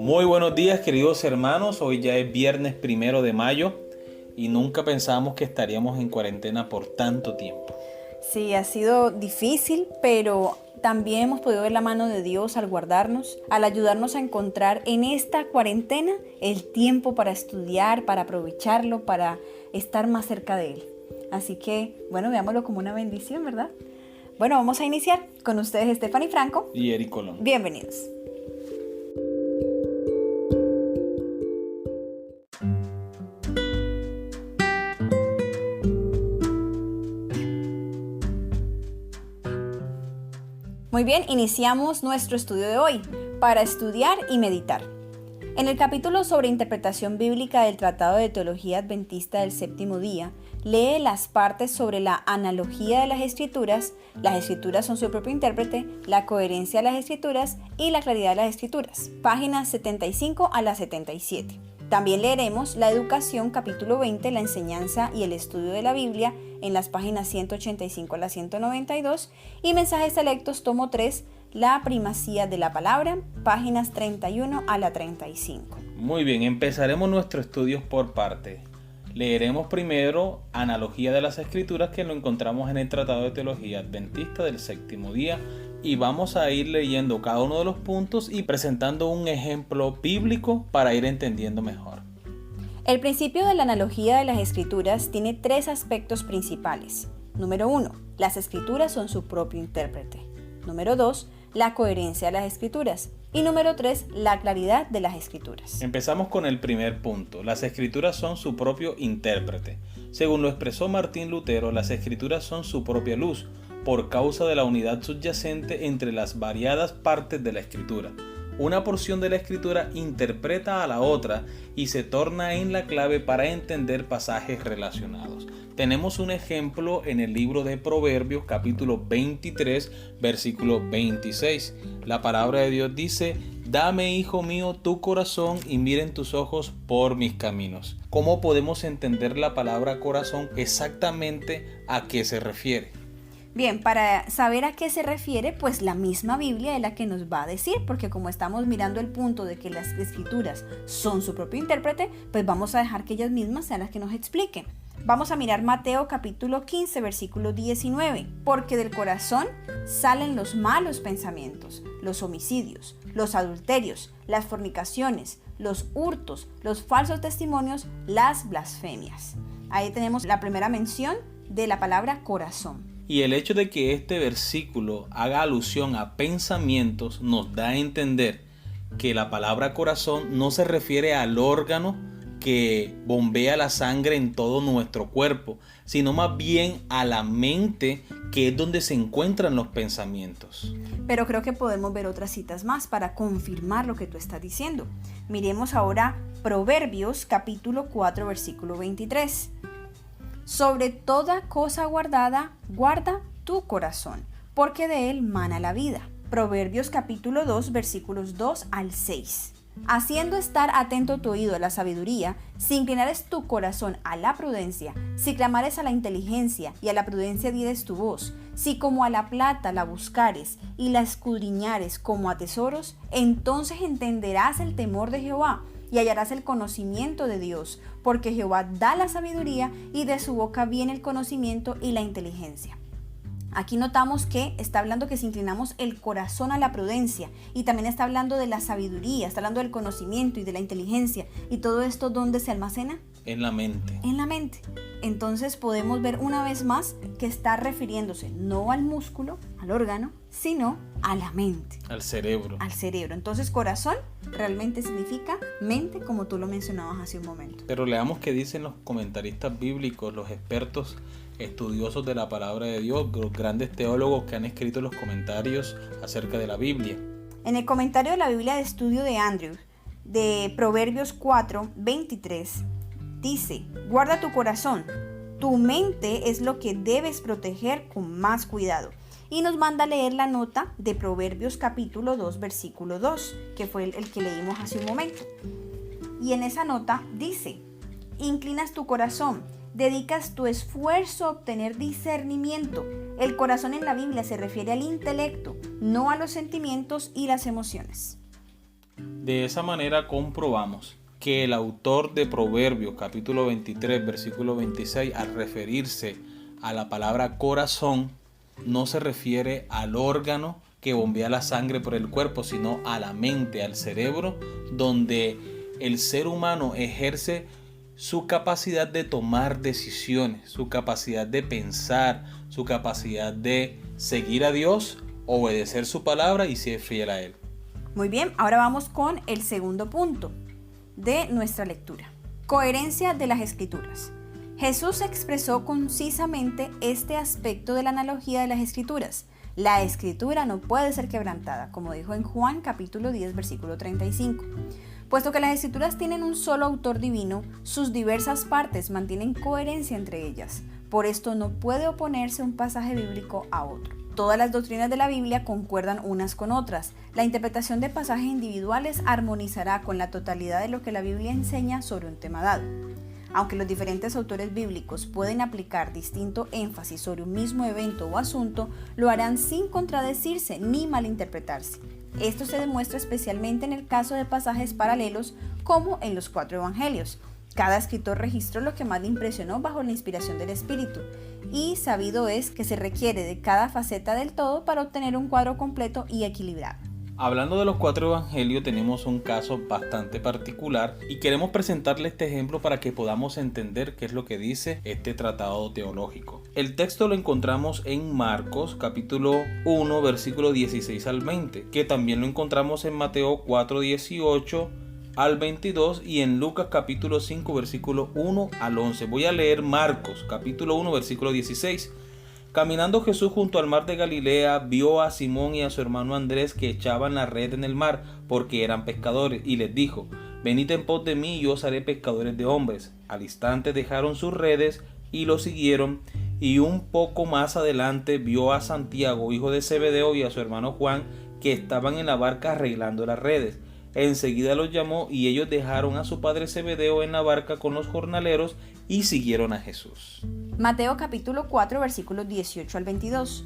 Muy buenos días, queridos hermanos. Hoy ya es viernes 1 de mayo y nunca pensamos que estaríamos en cuarentena por tanto tiempo. Sí, ha sido difícil, pero también hemos podido ver la mano de Dios al guardarnos, al ayudarnos a encontrar en esta cuarentena el tiempo para estudiar, para aprovecharlo, para estar más cerca de Él. Así que, veámoslo como una bendición, ¿verdad? Bueno, vamos a iniciar con ustedes Stephanie Franco Y Eric Colón. Bienvenidos. Muy bien, iniciamos nuestro estudio de hoy para estudiar y meditar. En el capítulo sobre interpretación bíblica del Tratado de Teología Adventista del Séptimo Día, lee las partes sobre la analogía de las Escrituras son su propio intérprete, la coherencia de las Escrituras y la claridad de las Escrituras, páginas 75 a la 77. También leeremos la educación, capítulo 20, la enseñanza y el estudio de la Biblia, en las páginas 185 a la 192, y mensajes selectos, tomo 3, la primacía de la palabra, páginas 31 a la 35. Muy bien, empezaremos nuestros estudios por partes. Leeremos primero Analogía de las Escrituras, que lo encontramos en el Tratado de Teología Adventista del Séptimo Día, y vamos a ir leyendo cada uno de los puntos y presentando un ejemplo bíblico para ir entendiendo mejor. El principio de la analogía de las Escrituras tiene tres aspectos principales. Número 1, las Escrituras son su propio intérprete. Número 2, la coherencia de las Escrituras. Y número 3, la claridad de las Escrituras. Empezamos con el primer punto. Las Escrituras son su propio intérprete. Según lo expresó Martín Lutero, las Escrituras son su propia luz, por causa de la unidad subyacente entre las variadas partes de la Escritura. Una porción de la Escritura interpreta a la otra y se torna en la clave para entender pasajes relacionados. Tenemos un ejemplo en el libro de Proverbios, capítulo 23, versículo 26. La palabra de Dios dice: «Dame, hijo mío, tu corazón y miren tus ojos por mis caminos». ¿Cómo podemos entender la palabra corazón? Exactamente a qué se refiere. Bien, para saber a qué se refiere, pues la misma Biblia es la que nos va a decir, porque como estamos mirando el punto de que las Escrituras son su propio intérprete, pues vamos a dejar que ellas mismas sean las que nos expliquen. Vamos a mirar Mateo capítulo 15, versículo 19. Porque del corazón salen los malos pensamientos, los homicidios, los adulterios, las fornicaciones, los hurtos, los falsos testimonios, las blasfemias. Ahí tenemos la primera mención de la palabra corazón. Y el hecho de que este versículo haga alusión a pensamientos nos da a entender que la palabra corazón no se refiere al órgano que bombea la sangre en todo nuestro cuerpo, sino más bien a la mente, que es donde se encuentran los pensamientos. Pero creo que podemos ver otras citas más para confirmar lo que tú estás diciendo. Miremos ahora Proverbios capítulo 4, versículo 23. Sobre toda cosa guardada, guarda tu corazón, porque de él mana la vida. Proverbios capítulo 2, versículos 2 al 6. Haciendo estar atento tu oído a la sabiduría, si inclinares tu corazón a la prudencia, si clamares a la inteligencia y a la prudencia dieres tu voz, si como a la plata la buscares y la escudriñares como a tesoros, entonces entenderás el temor de Jehová y hallarás el conocimiento de Dios, porque Jehová da la sabiduría y de su boca viene el conocimiento y la inteligencia. Aquí notamos que está hablando que si inclinamos el corazón a la prudencia, y también está hablando de la sabiduría, está hablando del conocimiento y de la inteligencia. ¿Y todo esto dónde se almacena? En la mente. En la mente. Entonces podemos ver una vez más que está refiriéndose no al músculo, al órgano, sino a la mente. Al cerebro. Al cerebro. Entonces corazón realmente significa mente, como tú lo mencionabas hace un momento. Pero leamos qué dicen los comentaristas bíblicos, los expertos estudiosos de la palabra de Dios, los grandes teólogos que han escrito los comentarios acerca de la Biblia. En el comentario de la Biblia de estudio de Andrew, de Proverbios 4, 23, dice: guarda tu corazón, tu mente es lo que debes proteger con más cuidado. Y nos manda a leer la nota de Proverbios capítulo 2, versículo 2, que fue el que leímos hace un momento. Y en esa nota dice: inclinas tu corazón, dedicas tu esfuerzo a obtener discernimiento. El corazón en la Biblia se refiere al intelecto, no a los sentimientos y las emociones. De esa manera comprobamos que el autor de Proverbios capítulo 23 versículo 26, al referirse a la palabra corazón, no se refiere al órgano que bombea la sangre por el cuerpo, sino a la mente, al cerebro, donde el ser humano ejerce su capacidad de tomar decisiones, su capacidad de pensar, su capacidad de seguir a Dios, obedecer su palabra y ser fiel a Él. Muy bien, ahora vamos con el segundo punto de nuestra lectura. Coherencia de las Escrituras. Jesús expresó concisamente este aspecto de la analogía de las Escrituras. La Escritura no puede ser quebrantada, como dijo en Juan capítulo 10 versículo 35. Puesto que las Escrituras tienen un solo autor divino, sus diversas partes mantienen coherencia entre ellas. Por esto no puede oponerse un pasaje bíblico a otro. Todas las doctrinas de la Biblia concuerdan unas con otras. La interpretación de pasajes individuales armonizará con la totalidad de lo que la Biblia enseña sobre un tema dado. Aunque los diferentes autores bíblicos pueden aplicar distinto énfasis sobre un mismo evento o asunto, lo harán sin contradecirse ni malinterpretarse. Esto se demuestra especialmente en el caso de pasajes paralelos como en los 4 evangelios. Cada escritor registró lo que más le impresionó bajo la inspiración del Espíritu, y sabido es que se requiere de cada faceta del todo para obtener un cuadro completo y equilibrado. Hablando de los 4 evangelios, tenemos un caso bastante particular y queremos presentarle este ejemplo para que podamos entender qué es lo que dice este tratado teológico. El texto lo encontramos en Marcos capítulo 1 versículo 16 al 20, que también lo encontramos en Mateo 4, 18 al 22 y en Lucas capítulo 5 versículo 1 al 11. Voy a leer Marcos capítulo 1 versículo 16. Caminando Jesús junto al mar de Galilea, vio a Simón y a su hermano Andrés que echaban la red en el mar, porque eran pescadores, y les dijo: venid en pos de mí y yo os haré pescadores de hombres. Al instante dejaron sus redes y lo siguieron. Y un poco más adelante vio a Santiago, hijo de Zebedeo, y a su hermano Juan, que estaban en la barca arreglando las redes. Enseguida los llamó y ellos dejaron a su padre Zebedeo en la barca con los jornaleros y siguieron a Jesús. Mateo capítulo 4 versículos 18 al 22.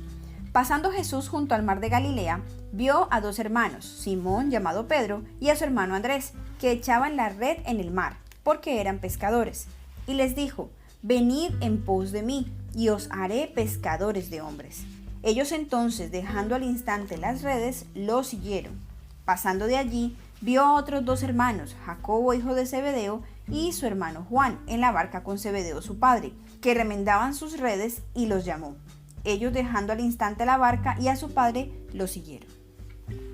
Pasando Jesús junto al mar de Galilea, vio a 2 hermanos, Simón llamado Pedro y a su hermano Andrés, que echaban la red en el mar, porque eran pescadores. Y les dijo: venid en pos de mí, y os haré pescadores de hombres. Ellos entonces, dejando al instante las redes, lo siguieron. Pasando de allí, vio a otros 2 hermanos, Jacobo hijo de Zebedeo y su hermano Juan, en la barca con Zebedeo su padre, que remendaban sus redes, y los llamó. Ellos, dejando al instante la barca y a su padre, lo siguieron.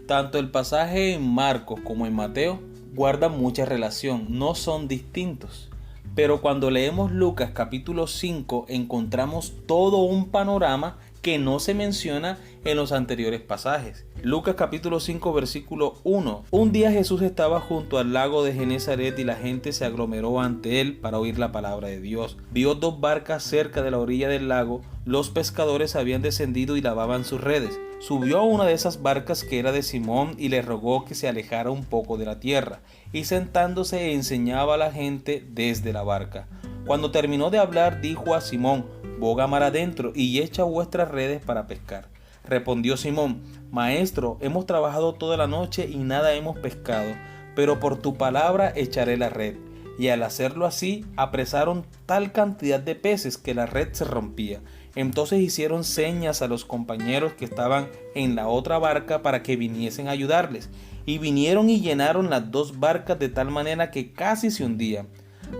Tanto el pasaje en Marcos como en Mateo guardan mucha relación, no son distintos. Pero cuando leemos Lucas capítulo 5 encontramos todo un panorama que no se menciona en los anteriores pasajes. Lucas capítulo 5 versículo 1. Un día Jesús estaba junto al lago de Genesaret y la gente se aglomeró ante él para oír la palabra de Dios. Vio 2 barcas cerca de la orilla del lago. Los pescadores habían descendido y lavaban sus redes. Subió a una de esas barcas, que era de Simón, y le rogó que se alejara un poco de la tierra, y sentándose enseñaba a la gente desde la barca. Cuando terminó de hablar, dijo a Simón: boga mar adentro y echa vuestras redes para pescar. Respondió Simón: Maestro, hemos trabajado toda la noche y nada hemos pescado, pero por tu palabra echaré la red. Y al hacerlo así, apresaron tal cantidad de peces que la red se rompía. Entonces hicieron señas a los compañeros que estaban en la otra barca para que viniesen a ayudarles. Y vinieron y llenaron las 2 barcas de tal manera que casi se hundían.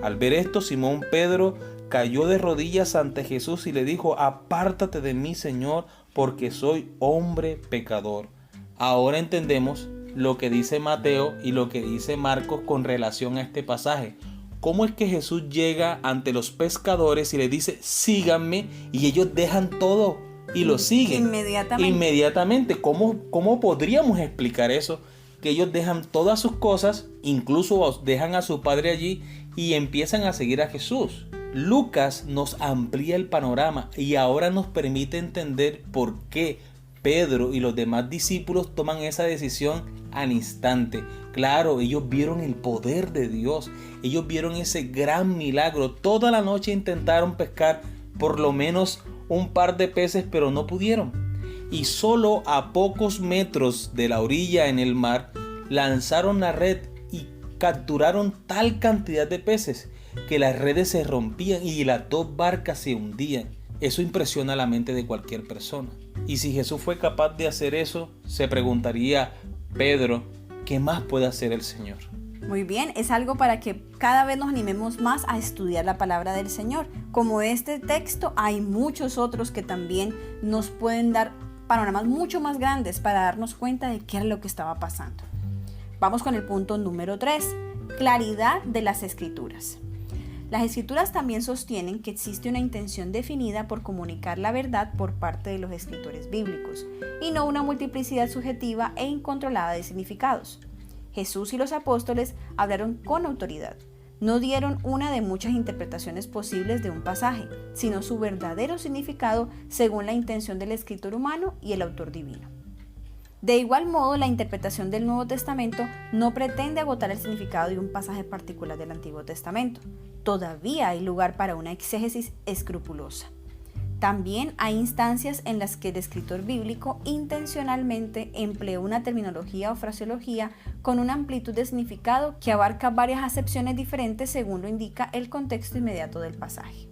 Al ver esto, Simón Pedro cayó de rodillas ante Jesús y le dijo: apártate de mí, Señor, porque soy hombre pecador. Ahora entendemos lo que dice Mateo y lo que dice Marcos con relación a este pasaje. ¿Cómo es que Jesús llega ante los pescadores y les dice: síganme? Y ellos dejan todo y lo siguen. Inmediatamente. ¿Cómo podríamos explicar eso? Que ellos dejan todas sus cosas, incluso dejan a su padre allí y empiezan a seguir a Jesús. Lucas nos amplía el panorama y ahora nos permite entender por qué Pedro y los demás discípulos toman esa decisión al instante. Claro, ellos vieron el poder de Dios, ellos vieron ese gran milagro. Toda la noche intentaron pescar por lo menos un par de peces, pero no pudieron. Y solo a pocos metros de la orilla en el mar, lanzaron la red y capturaron tal cantidad de peces que las redes se rompían y las dos barcas se hundían. Eso impresiona la mente de cualquier persona. Y si Jesús fue capaz de hacer eso, se preguntaría Pedro, ¿qué más puede hacer el Señor? Muy bien, es algo para que cada vez nos animemos más a estudiar la palabra del Señor. Como este texto, hay muchos otros que también nos pueden dar panoramas mucho más grandes para darnos cuenta de qué era lo que estaba pasando. Vamos con el punto número 3, claridad de las Escrituras. Las Escrituras también sostienen que existe una intención definida por comunicar la verdad por parte de los escritores bíblicos, y no una multiplicidad subjetiva e incontrolada de significados. Jesús y los apóstoles hablaron con autoridad. No dieron una de muchas interpretaciones posibles de un pasaje, sino su verdadero significado según la intención del escritor humano y el autor divino. De igual modo, la interpretación del Nuevo Testamento no pretende agotar el significado de un pasaje particular del Antiguo Testamento. Todavía hay lugar para una exégesis escrupulosa. También hay instancias en las que el escritor bíblico intencionalmente empleó una terminología o fraseología con una amplitud de significado que abarca varias acepciones diferentes según lo indica el contexto inmediato del pasaje.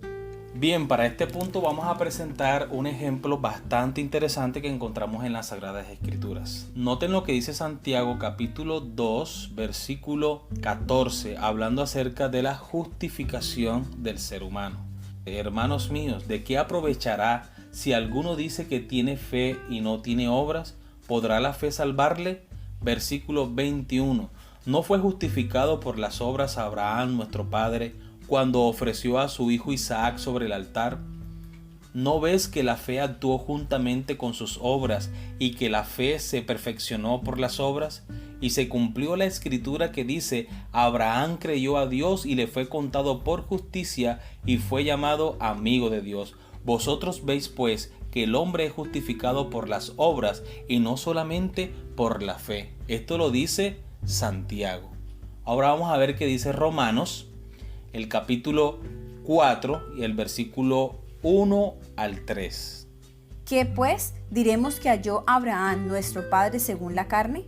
Bien, para este punto vamos a presentar un ejemplo bastante interesante que encontramos en las Sagradas Escrituras. Noten lo que dice Santiago capítulo 2, versículo 14, hablando acerca de la justificación del ser humano. Hermanos míos, ¿de qué aprovechará si alguno dice que tiene fe y no tiene obras? ¿Podrá la fe salvarle? Versículo 21. ¿No fue justificado por las obras Abraham, nuestro padre, cuando ofreció a su hijo Isaac sobre el altar? ¿No ves que la fe actuó juntamente con sus obras y que la fe se perfeccionó por las obras? Y se cumplió la escritura que dice, Abraham creyó a Dios y le fue contado por justicia y fue llamado amigo de Dios. Vosotros veis pues que el hombre es justificado por las obras y no solamente por la fe. Esto lo dice Santiago. Ahora vamos a ver qué dice Romanos, el capítulo 4 y el versículo 1 al 3. ¿Qué pues diremos que halló Abraham nuestro padre según la carne?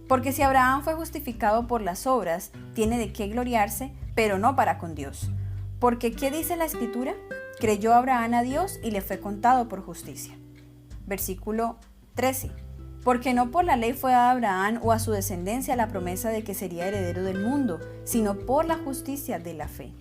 Porque si Abraham fue justificado por las obras, tiene de qué gloriarse, pero no para con Dios. Porque ¿qué dice la Escritura? Creyó Abraham a Dios y le fue contado por justicia. Versículo 13. Porque no por la ley fue a Abraham o a su descendencia la promesa de que sería heredero del mundo, sino por la justicia de la fe.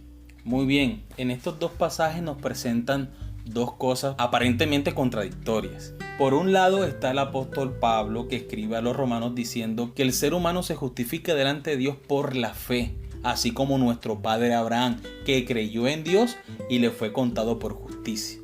Muy bien, en estos dos pasajes nos presentan dos cosas aparentemente contradictorias. Por un lado está el apóstol Pablo que escribe a los romanos diciendo que el ser humano se justifica delante de Dios por la fe, así como nuestro padre Abraham, que creyó en Dios y le fue contado por justicia.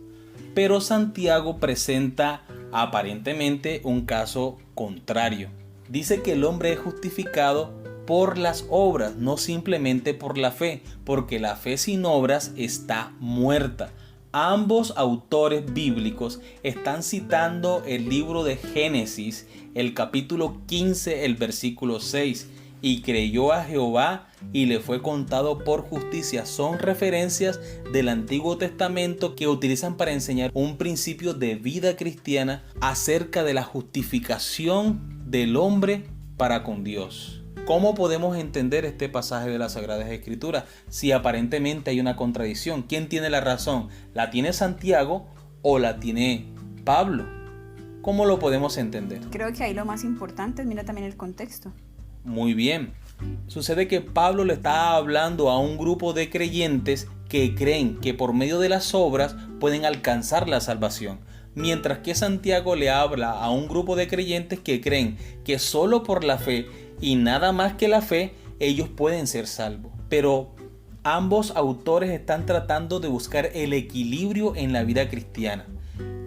Pero Santiago presenta aparentemente un caso contrario. Dice que el hombre es justificado por las obras, no simplemente por la fe, porque la fe sin obras está muerta. Ambos autores bíblicos están citando el libro de Génesis, el capítulo 15, el versículo 6. Y creyó a Jehová y le fue contado por justicia. Son referencias del Antiguo Testamento que utilizan para enseñar un principio de vida cristiana acerca de la justificación del hombre para con Dios. ¿Cómo podemos entender este pasaje de las Sagradas Escrituras si aparentemente hay una contradicción? ¿Quién tiene la razón? ¿La tiene Santiago o la tiene Pablo? ¿Cómo lo podemos entender? Creo que ahí lo más importante es mirar también el contexto. Muy bien. Sucede que Pablo le está hablando a un grupo de creyentes que creen que por medio de las obras pueden alcanzar la salvación. Mientras que Santiago le habla a un grupo de creyentes que creen que solo por la fe y nada más que la fe ellos pueden ser salvos. Pero ambos autores están tratando de buscar el equilibrio en la vida cristiana.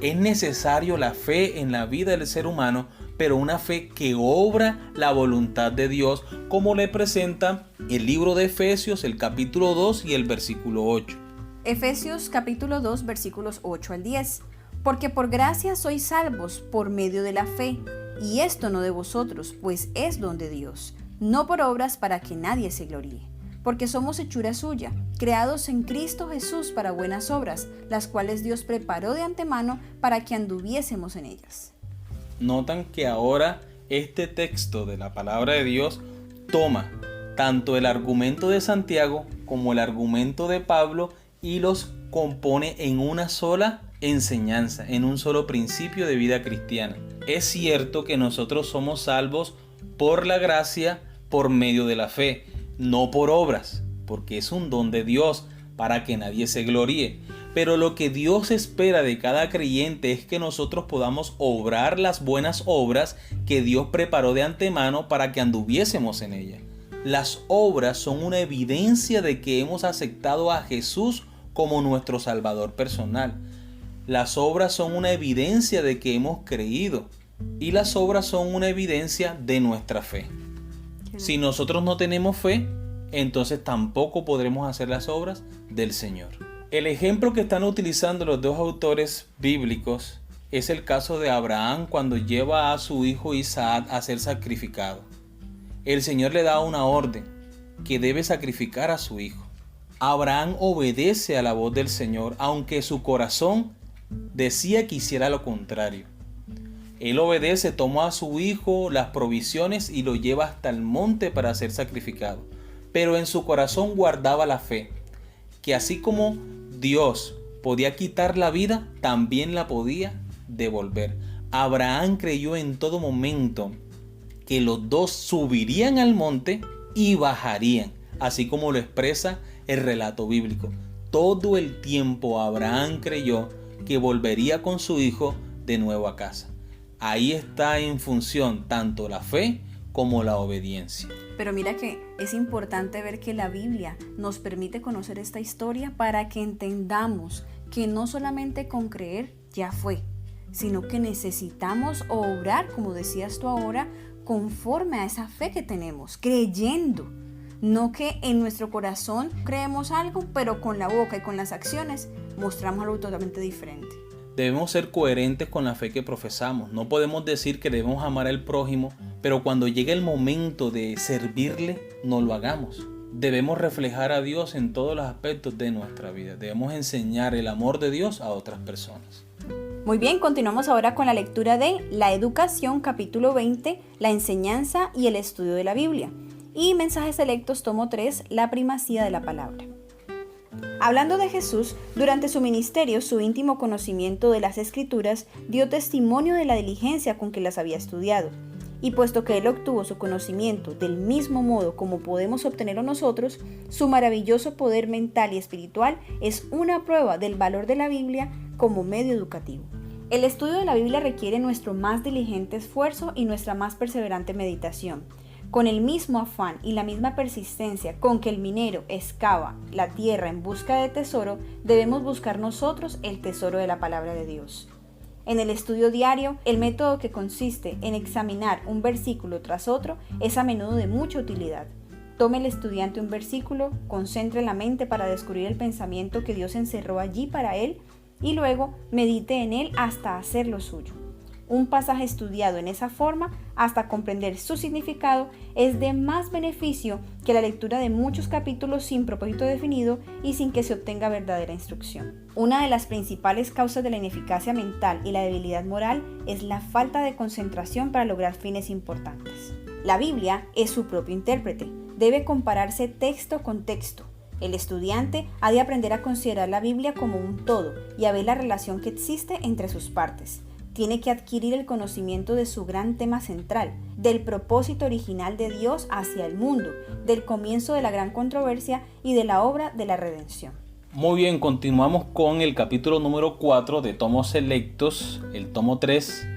Es necesario la fe en la vida del ser humano, pero una fe que obra la voluntad de Dios, como le presenta el libro de Efesios, el capítulo 2 y el versículo 8. Efesios capítulo 2, versículos 8 al 10. Porque por gracia sois salvos por medio de la fe, y esto no de vosotros, pues es don de Dios, no por obras para que nadie se gloríe. Porque somos hechura suya, creados en Cristo Jesús para buenas obras, las cuales Dios preparó de antemano para que anduviésemos en ellas. Notan que ahora Este texto de la palabra de Dios toma tanto el argumento de Santiago como el argumento de Pablo y los compone en una sola enseñanza, en un solo principio de vida cristiana. Es cierto que nosotros somos salvos por la gracia, por medio de la fe, no por obras, porque es un don de Dios para que nadie se gloríe. Pero lo que Dios espera de cada creyente es que nosotros podamos obrar las buenas obras que Dios preparó de antemano para que anduviésemos en ellas. Las obras son una evidencia de que hemos aceptado a Jesús como nuestro Salvador personal. Las obras son una evidencia de que hemos creído y las obras son una evidencia de nuestra fe. Si nosotros no tenemos fe, entonces tampoco podremos hacer las obras del Señor. El ejemplo que están utilizando los dos autores bíblicos es el caso de Abraham cuando lleva a su hijo Isaac a ser sacrificado. El Señor le da una orden que debe sacrificar a su hijo. Abraham obedece a la voz del Señor, aunque su corazón decía que hiciera lo contrario. Él obedece, toma a su hijo, las provisiones y lo lleva hasta el monte para ser sacrificado. Pero en su corazón guardaba la fe, que así como Dios podía quitar la vida, también la podía devolver. Abraham creyó en todo momento que los dos subirían al monte y bajarían, así como lo expresa el relato bíblico. Todo el tiempo Abraham creyó que volvería con su hijo de nuevo a casa. Ahí está en función tanto la fe como la obediencia. Pero mira que es importante ver que la Biblia nos permite conocer esta historia para que entendamos que no solamente con creer ya fue, sino que necesitamos obrar, como decías tú ahora, conforme a esa fe que tenemos, creyendo. No que en nuestro corazón creemos algo, pero con la boca y con las acciones mostramos algo totalmente diferente. Debemos ser coherentes con la fe que profesamos. No podemos decir que debemos amar al prójimo, pero cuando llegue el momento de servirle, no lo hagamos. Debemos reflejar a Dios en todos los aspectos de nuestra vida. Debemos enseñar el amor de Dios a otras personas. Muy bien, continuamos ahora con la lectura de La Educación, capítulo 20, la enseñanza y el estudio de la Biblia. Y Mensajes Selectos, tomo 3, la primacía de la palabra. Hablando de Jesús, durante su ministerio, su íntimo conocimiento de las Escrituras dio testimonio de la diligencia con que las había estudiado. Y puesto que él obtuvo su conocimiento del mismo modo como podemos obtenerlo nosotros, su maravilloso poder mental y espiritual es una prueba del valor de la Biblia como medio educativo. El estudio de la Biblia requiere nuestro más diligente esfuerzo y nuestra más perseverante meditación. Con el mismo afán y la misma persistencia con que el minero excava la tierra en busca de tesoro, debemos buscar nosotros el tesoro de la palabra de Dios. En el estudio diario, el método que consiste en examinar un versículo tras otro es a menudo de mucha utilidad. Tome el estudiante un versículo, concentre la mente para descubrir el pensamiento que Dios encerró allí para él y luego medite en él hasta hacerlo suyo. Un pasaje estudiado en esa forma, hasta comprender su significado, es de más beneficio que la lectura de muchos capítulos sin propósito definido y sin que se obtenga verdadera instrucción. Una de las principales causas de la ineficacia mental y la debilidad moral es la falta de concentración para lograr fines importantes. La Biblia es su propio intérprete. Debe compararse texto con texto. El estudiante ha de aprender a considerar la Biblia como un todo y a ver la relación que existe entre sus partes. Tiene que adquirir el conocimiento de su gran tema central, del propósito original de Dios hacia el mundo, del comienzo de la gran controversia y de la obra de la redención. Muy bien, continuamos con el capítulo número 4 de Tomos Selectos, el tomo 3,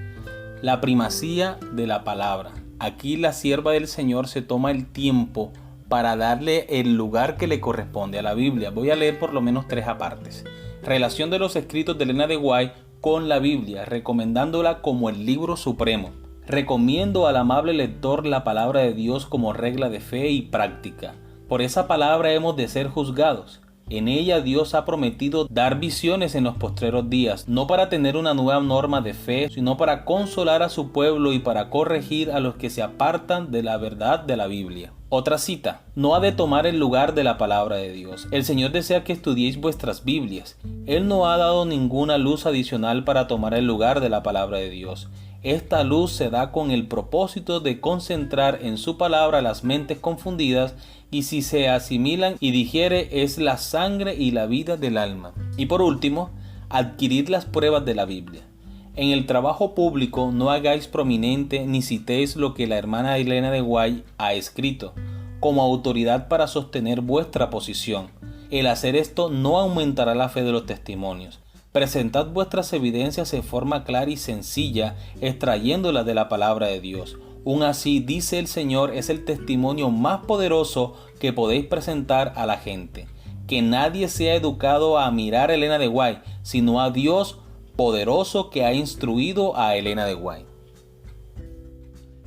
la primacía de la palabra. Aquí la sierva del Señor se toma el tiempo para darle el lugar que le corresponde a la Biblia. Voy a leer por lo menos 3 apartes. Relación de los escritos de Elena de White con la Biblia, recomendándola como el libro supremo. Recomiendo al amable lector la palabra de Dios como regla de fe y práctica. Por esa palabra hemos de ser juzgados. En ella Dios ha prometido dar visiones en los postreros días, no para tener una nueva norma de fe, sino para consolar a su pueblo y para corregir a los que se apartan de la verdad de la Biblia. Otra cita: no ha de tomar el lugar de la palabra de Dios. El Señor desea que estudiéis vuestras Biblias. Él no ha dado ninguna luz adicional para tomar el lugar de la palabra de Dios. Esta luz se da con el propósito de concentrar en su palabra las mentes confundidas, y si se asimilan y digiere es la sangre y la vida del alma. Y por último, adquirid las pruebas de la Biblia. En el trabajo público no hagáis prominente ni citéis lo que la hermana Elena de White ha escrito, como autoridad para sostener vuestra posición. El hacer esto no aumentará la fe de los testimonios. Presentad vuestras evidencias de forma clara y sencilla, extrayéndolas de la palabra de Dios. Un así, dice el Señor, es el testimonio más poderoso que podéis presentar a la gente. Que nadie sea educado a mirar a Elena de White, sino a Dios poderoso que ha instruido a Elena de White.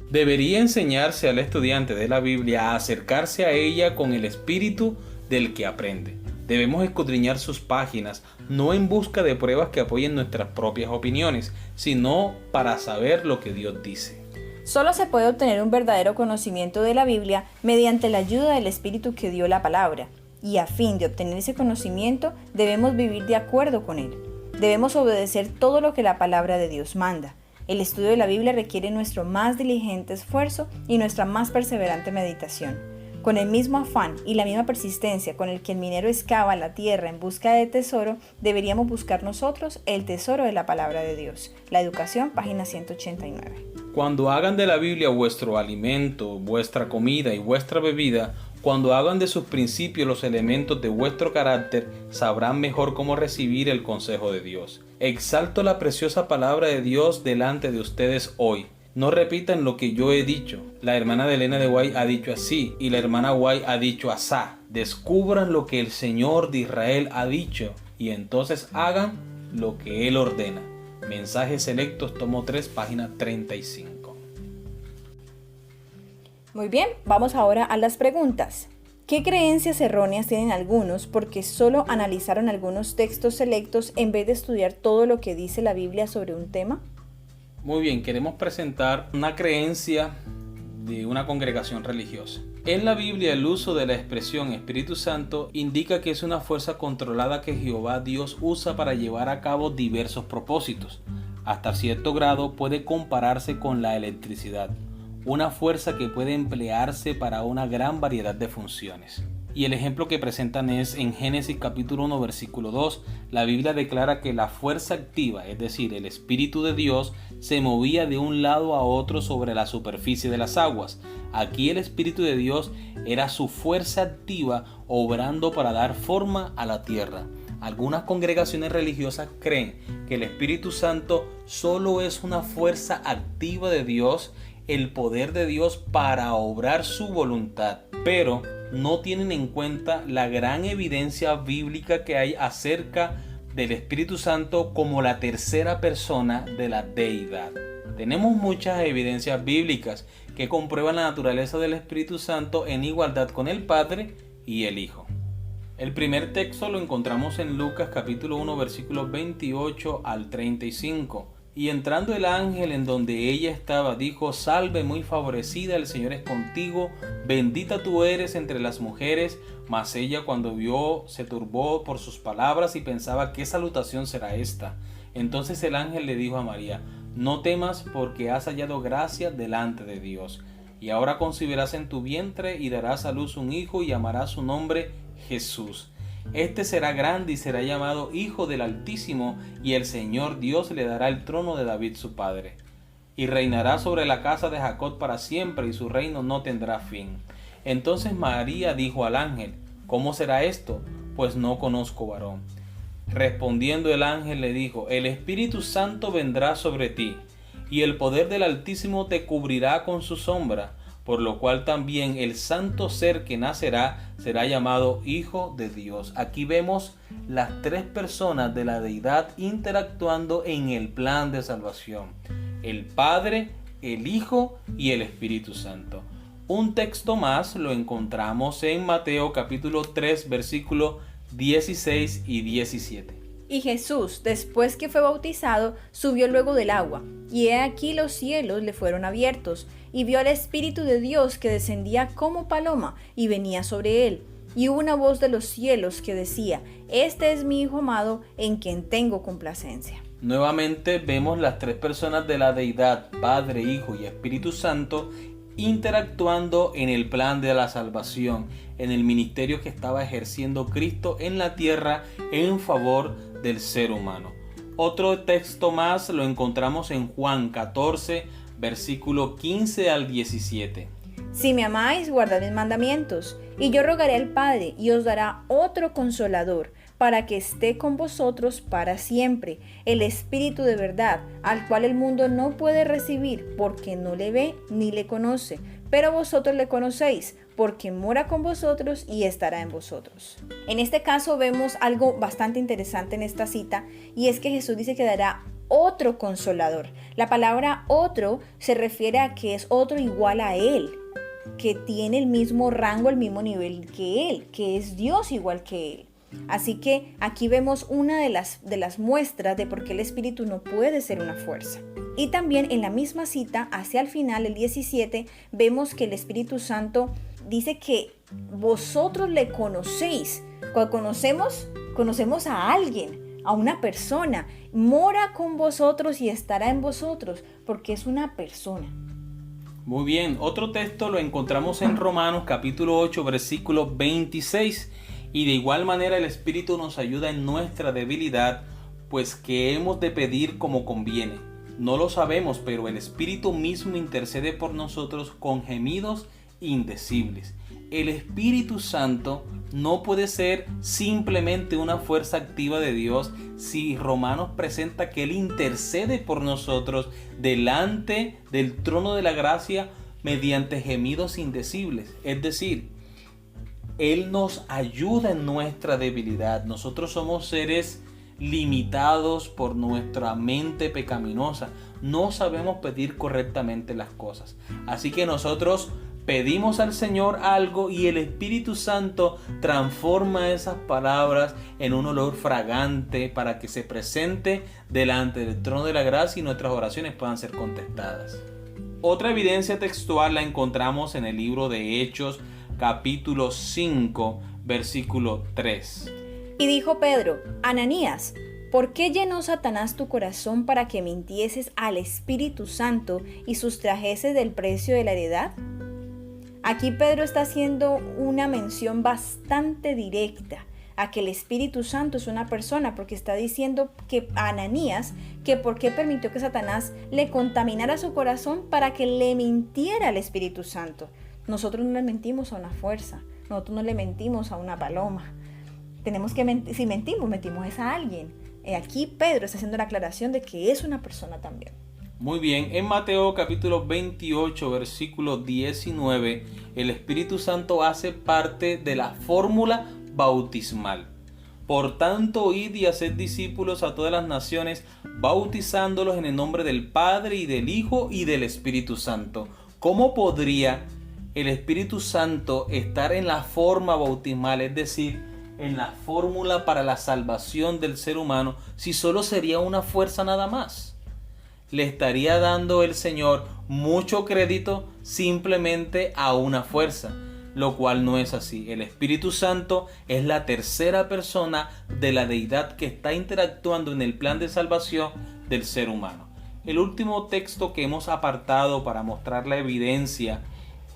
Debería enseñarse al estudiante de la Biblia a acercarse a ella con el espíritu del que aprende. Debemos escudriñar sus páginas, no en busca de pruebas que apoyen nuestras propias opiniones, sino para saber lo que Dios dice. Solo se puede obtener un verdadero conocimiento de la Biblia mediante la ayuda del Espíritu que dio la palabra, y a fin de obtener ese conocimiento debemos vivir de acuerdo con él. Debemos obedecer todo lo que la palabra de Dios manda. El estudio de la Biblia requiere nuestro más diligente esfuerzo y nuestra más perseverante meditación. Con el mismo afán y la misma persistencia con el que el minero excava la tierra en busca de tesoro, deberíamos buscar nosotros el tesoro de la palabra de Dios. La Educación, página 189. Cuando hagan de la Biblia vuestro alimento, vuestra comida y vuestra bebida, cuando hagan de sus principios los elementos de vuestro carácter, sabrán mejor cómo recibir el consejo de Dios. Exalto la preciosa palabra de Dios delante de ustedes hoy. No repitan lo que yo he dicho. La hermana de Elena de White ha dicho así y la hermana White ha dicho asá. Descubran lo que el Señor de Israel ha dicho y entonces hagan lo que Él ordena. Mensajes Selectos, tomo 3, página 35. Muy bien, vamos ahora a las preguntas. ¿Qué creencias erróneas tienen algunos porque solo analizaron algunos textos selectos en vez de estudiar todo lo que dice la Biblia sobre un tema? Muy bien, queremos presentar una creencia de una congregación religiosa. En la Biblia, el uso de la expresión Espíritu Santo indica que es una fuerza controlada que Jehová Dios usa para llevar a cabo diversos propósitos. Hasta cierto grado puede compararse con la electricidad, una fuerza que puede emplearse para una gran variedad de funciones. Y el ejemplo que presentan es en Génesis capítulo 1 versículo 2. La Biblia declara que la fuerza activa, es decir, el Espíritu de Dios, se movía de un lado a otro sobre la superficie de las aguas. Aquí el Espíritu de Dios era su fuerza activa obrando para dar forma a la tierra. Algunas congregaciones religiosas creen que el Espíritu Santo solo es una fuerza activa de Dios, el poder de Dios para obrar su voluntad, pero no tienen en cuenta la gran evidencia bíblica que hay acerca del Espíritu Santo como la tercera persona de la deidad. Tenemos muchas evidencias bíblicas que comprueban la naturaleza del Espíritu Santo en igualdad con el Padre y el Hijo. El primer texto lo encontramos en Lucas capítulo 1 versículos 28 al 35. Y entrando el ángel en donde ella estaba, dijo: Salve, muy favorecida, el Señor es contigo, bendita tú eres entre las mujeres. Mas ella, cuando vio, se turbó por sus palabras y pensaba: ¿qué salutación será esta? Entonces el ángel le dijo a María: No temas, porque has hallado gracia delante de Dios. Y ahora concebirás en tu vientre y darás a luz un hijo y llamarás su nombre Jesús. Este será grande y será llamado Hijo del Altísimo, y el Señor Dios le dará el trono de David su padre. Y reinará sobre la casa de Jacob para siempre, y su reino no tendrá fin. Entonces María dijo al ángel: ¿Cómo será esto? Pues no conozco varón. Respondiendo el ángel le dijo: El Espíritu Santo vendrá sobre ti, y el poder del Altísimo te cubrirá con su sombra. Por lo cual también el santo ser que nacerá será llamado Hijo de Dios. Aquí vemos las tres personas de la deidad interactuando en el plan de salvación: el Padre, el Hijo y el Espíritu Santo. Un texto más lo encontramos en Mateo capítulo 3 versículos 16 y 17. Y Jesús, después que fue bautizado, subió luego del agua, y he aquí los cielos le fueron abiertos, y vio al Espíritu de Dios que descendía como paloma y venía sobre él. Y hubo una voz de los cielos que decía: Este es mi Hijo amado, en quien tengo complacencia. Nuevamente vemos las tres personas de la deidad, Padre, Hijo y Espíritu Santo, interactuando en el plan de la salvación, en el ministerio que estaba ejerciendo Cristo en la tierra en favor del ser humano. Otro texto más lo encontramos en Juan 14, versículo 15 al 17. Si me amáis, guardad mis mandamientos, y yo rogaré al Padre, y os dará otro Consolador, para que esté con vosotros para siempre, el Espíritu de verdad, al cual el mundo no puede recibir, porque no le ve ni le conoce, pero vosotros le conocéis, porque mora con vosotros y estará en vosotros. En este caso vemos algo bastante interesante en esta cita, y es que Jesús dice que dará otro Consolador. La palabra otro se refiere a que es otro igual a Él, que tiene el mismo rango, el mismo nivel que Él, que es Dios igual que Él. Así que aquí vemos una de las muestras de por qué el Espíritu no puede ser una fuerza. Y también en la misma cita, hacia el final, el 17, vemos que el Espíritu Santo dice que vosotros le conocéis. Cuando conocemos a alguien, a una persona, mora con vosotros y estará en vosotros, porque es una persona. Muy bien, otro texto lo encontramos en Romanos capítulo 8, versículo 26. Y de igual manera el Espíritu nos ayuda en nuestra debilidad, pues que hemos de pedir como conviene. No lo sabemos, pero el Espíritu mismo intercede por nosotros con gemidos indecibles. El Espíritu Santo no puede ser simplemente una fuerza activa de Dios si Romanos presenta que Él intercede por nosotros delante del trono de la gracia mediante gemidos indecibles. Es decir, Él nos ayuda en nuestra debilidad. Nosotros somos seres limitados por nuestra mente pecaminosa. No sabemos pedir correctamente las cosas. Así que nosotros pedimos al Señor algo y el Espíritu Santo transforma esas palabras en un olor fragante para que se presente delante del trono de la gracia y nuestras oraciones puedan ser contestadas. Otra evidencia textual la encontramos en el libro de Hechos, capítulo 5, versículo 3. Y dijo Pedro: Ananías, ¿por qué llenó Satanás tu corazón para que mintieses al Espíritu Santo y sustrajeses del precio de la heredad? Aquí Pedro está haciendo una mención bastante directa a que el Espíritu Santo es una persona, porque está diciendo que a Ananías, que por qué permitió que Satanás le contaminara su corazón para que le mintiera al Espíritu Santo. Nosotros no le mentimos a una fuerza, nosotros no le mentimos a una paloma. Tenemos que si mentimos es a alguien. Aquí Pedro está haciendo la aclaración de que es una persona también. Muy bien, en Mateo capítulo 28, versículo 19, el Espíritu Santo hace parte de la fórmula bautismal. Por tanto, id y haced discípulos a todas las naciones, bautizándolos en el nombre del Padre y del Hijo y del Espíritu Santo. ¿Cómo podría el Espíritu Santo estar en la forma bautismal, es decir, en la fórmula para la salvación del ser humano, si solo sería una fuerza nada más? Le estaría dando el Señor mucho crédito simplemente a una fuerza, lo cual no es así. El Espíritu Santo es la tercera persona de la deidad que está interactuando en el plan de salvación del ser humano. El último texto que hemos apartado para mostrar la evidencia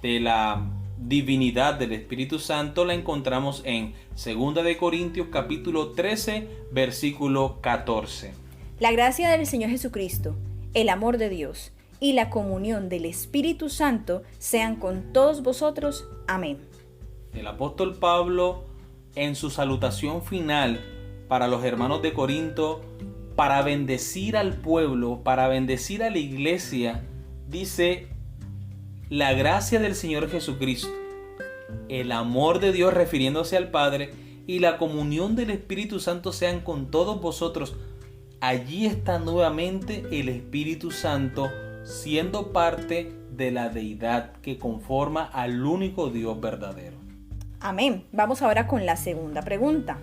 de la divinidad del Espíritu Santo la encontramos en 2 de Corintios capítulo 13, versículo 14. La gracia del Señor Jesucristo, el amor de Dios y la comunión del Espíritu Santo sean con todos vosotros. Amén. El apóstol Pablo, en su salutación final para los hermanos de Corinto, para bendecir al pueblo, para bendecir a la iglesia, dice: la gracia del Señor Jesucristo, el amor de Dios refiriéndose al Padre y la comunión del Espíritu Santo sean con todos vosotros. Allí está nuevamente el Espíritu Santo siendo parte de la deidad que conforma al único Dios verdadero. Amén. Vamos ahora con la segunda pregunta.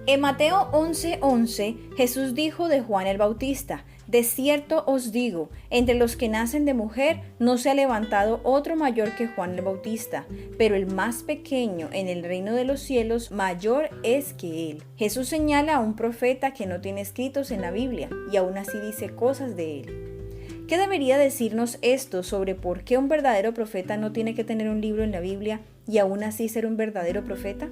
En Mateo 11:11, Jesús dijo de Juan el Bautista: De cierto os digo, entre los que nacen de mujer no se ha levantado otro mayor que Juan el Bautista, pero el más pequeño en el reino de los cielos mayor es que él. Jesús señala a un profeta que no tiene escritos en la Biblia y aún así dice cosas de él. ¿Qué debería decirnos esto sobre por qué un verdadero profeta no tiene que tener un libro en la Biblia y aún así ser un verdadero profeta?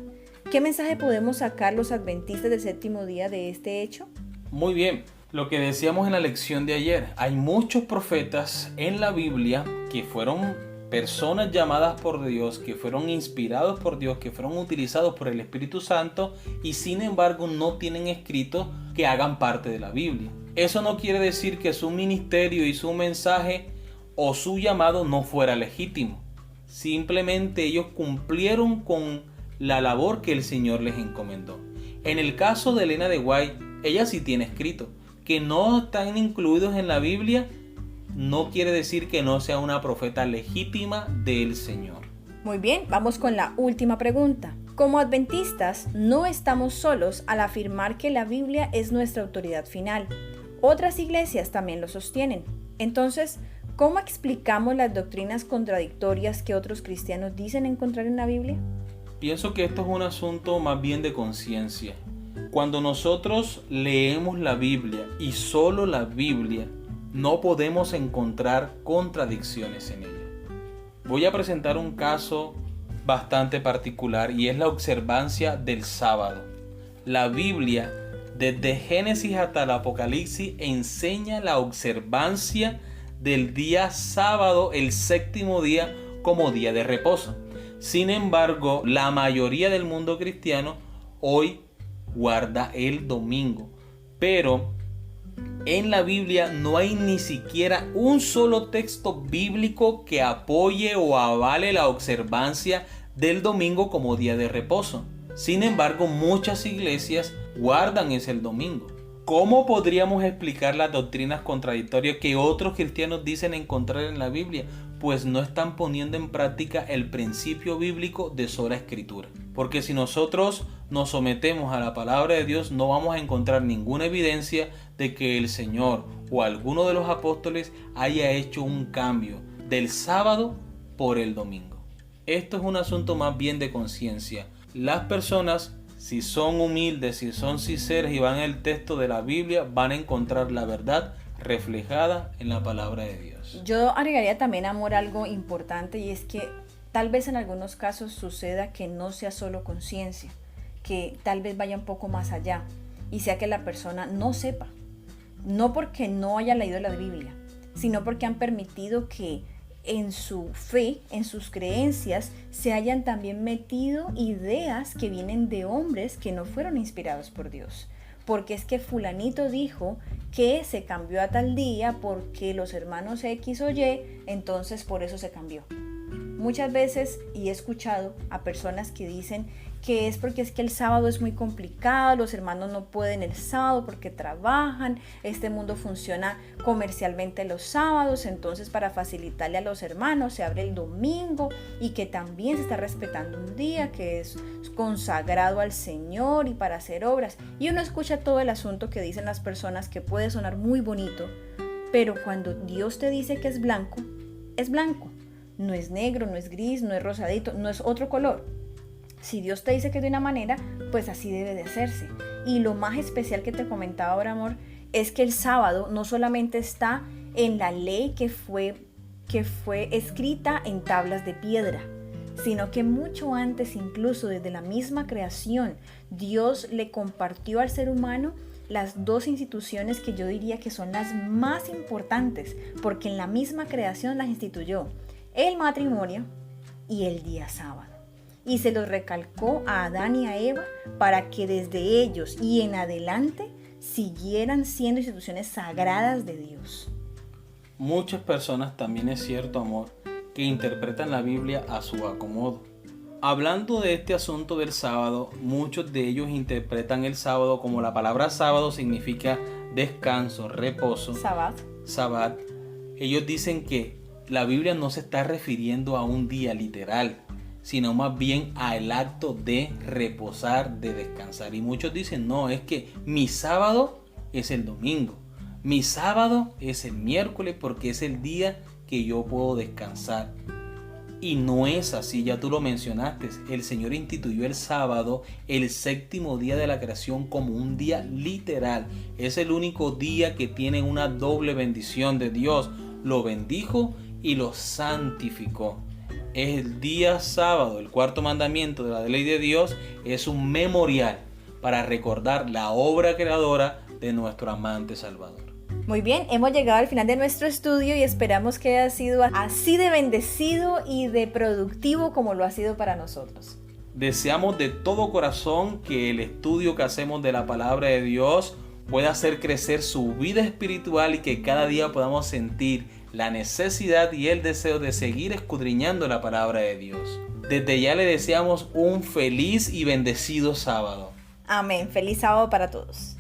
¿Qué mensaje podemos sacar los adventistas del séptimo día de este hecho? Muy bien. Lo que decíamos en la lección de ayer, hay muchos profetas en la Biblia que fueron personas llamadas por Dios, que fueron inspirados por Dios, que fueron utilizados por el Espíritu Santo y sin embargo no tienen escrito que hagan parte de la Biblia. Eso no quiere decir que su ministerio y su mensaje o su llamado no fuera legítimo. Simplemente ellos cumplieron con la labor que el Señor les encomendó. En el caso de Elena de White, ella sí tiene escrito. Que no están incluidos en la Biblia no quiere decir que no sea una profeta legítima del Señor. Muy bien, vamos con la última pregunta. Como adventistas, no estamos solos al afirmar que la Biblia es nuestra autoridad final. Otras iglesias también lo sostienen. Entonces, ¿cómo explicamos las doctrinas contradictorias que otros cristianos dicen encontrar en la Biblia? Pienso que esto es un asunto más bien de conciencia. Cuando nosotros leemos la Biblia y solo la Biblia, no podemos encontrar contradicciones en ella. Voy a presentar un caso bastante particular y es la observancia del sábado. La Biblia, desde Génesis hasta el Apocalipsis, enseña la observancia del día sábado, el séptimo día, como día de reposo. Sin embargo, la mayoría del mundo cristiano hoy guarda el domingo, pero en la Biblia no hay ni siquiera un solo texto bíblico que apoye o avale la observancia del domingo como día de reposo. Sin embargo, muchas iglesias guardan ese el domingo. ¿Cómo podríamos explicar las doctrinas contradictorias que otros cristianos dicen encontrar en la Biblia? Pues no están poniendo en práctica el principio bíblico de sola escritura. Porque si nosotros nos sometemos a la palabra de Dios, no vamos a encontrar ninguna evidencia de que el Señor o alguno de los apóstoles haya hecho un cambio del sábado por el domingo. Esto es un asunto más bien de conciencia. Las personas, si son humildes, si son sinceras y van al texto de la Biblia, van a encontrar la verdad reflejada en la palabra de Dios. Yo agregaría también, amor, algo importante, y es que tal vez en algunos casos suceda que no sea solo conciencia, que tal vez vaya un poco más allá y sea que la persona no sepa, no porque no haya leído la Biblia, sino porque han permitido que en su fe, en sus creencias, se hayan también metido ideas que vienen de hombres que no fueron inspirados por Dios. Porque es que fulanito dijo que se cambió a tal día porque los hermanos X o Y, entonces por eso se cambió. Muchas veces, y he escuchado a personas que dicen que es porque es que el sábado es muy complicado, los hermanos no pueden el sábado porque trabajan, este mundo funciona comercialmente los sábados, entonces para facilitarle a los hermanos se abre el domingo y que también se está respetando un día que es consagrado al Señor y para hacer obras. Y uno escucha todo el asunto que dicen las personas, que puede sonar muy bonito, pero cuando Dios te dice que es blanco, es blanco. No es negro, no es gris, no es rosadito, no es otro color. Si Dios te dice que de una manera, pues así debe de hacerse. Y lo más especial que te comentaba ahora, amor, es que el sábado no solamente está en la ley que fue escrita en tablas de piedra, sino que mucho antes, incluso desde la misma creación, Dios le compartió al ser humano las dos instituciones que yo diría que son las más importantes, porque en la misma creación las instituyó: el matrimonio y el día sábado. Y se los recalcó a Adán y a Eva para que desde ellos y en adelante siguieran siendo instituciones sagradas de Dios. Muchas personas, también es cierto, amor, que interpretan la Biblia a su acomodo. Hablando de este asunto del sábado, muchos de ellos interpretan el sábado como la palabra sábado significa descanso, reposo, Sabbat. Ellos dicen que la Biblia no se está refiriendo a un día literal, sino más bien al acto de reposar, de descansar. Y muchos dicen, no, es que mi sábado es el domingo, Mi sábado es el miércoles porque es el día que yo puedo descansar. Y no es así, ya tú lo mencionaste. El Señor instituyó el sábado, el séptimo día de la creación, como un día literal. Es el único día que tiene una doble bendición de Dios. Lo bendijo y lo santificó. Es el día sábado, el cuarto mandamiento de la ley de Dios, es un memorial para recordar la obra creadora de nuestro amante Salvador. Muy bien, hemos llegado al final de nuestro estudio y esperamos que haya sido así de bendecido y de productivo como lo ha sido para nosotros. Deseamos de todo corazón que el estudio que hacemos de la palabra de Dios pueda hacer crecer su vida espiritual y que cada día podamos sentir la necesidad y el deseo de seguir escudriñando la palabra de Dios. Desde ya le deseamos un feliz y bendecido sábado. Amén. Feliz sábado para todos.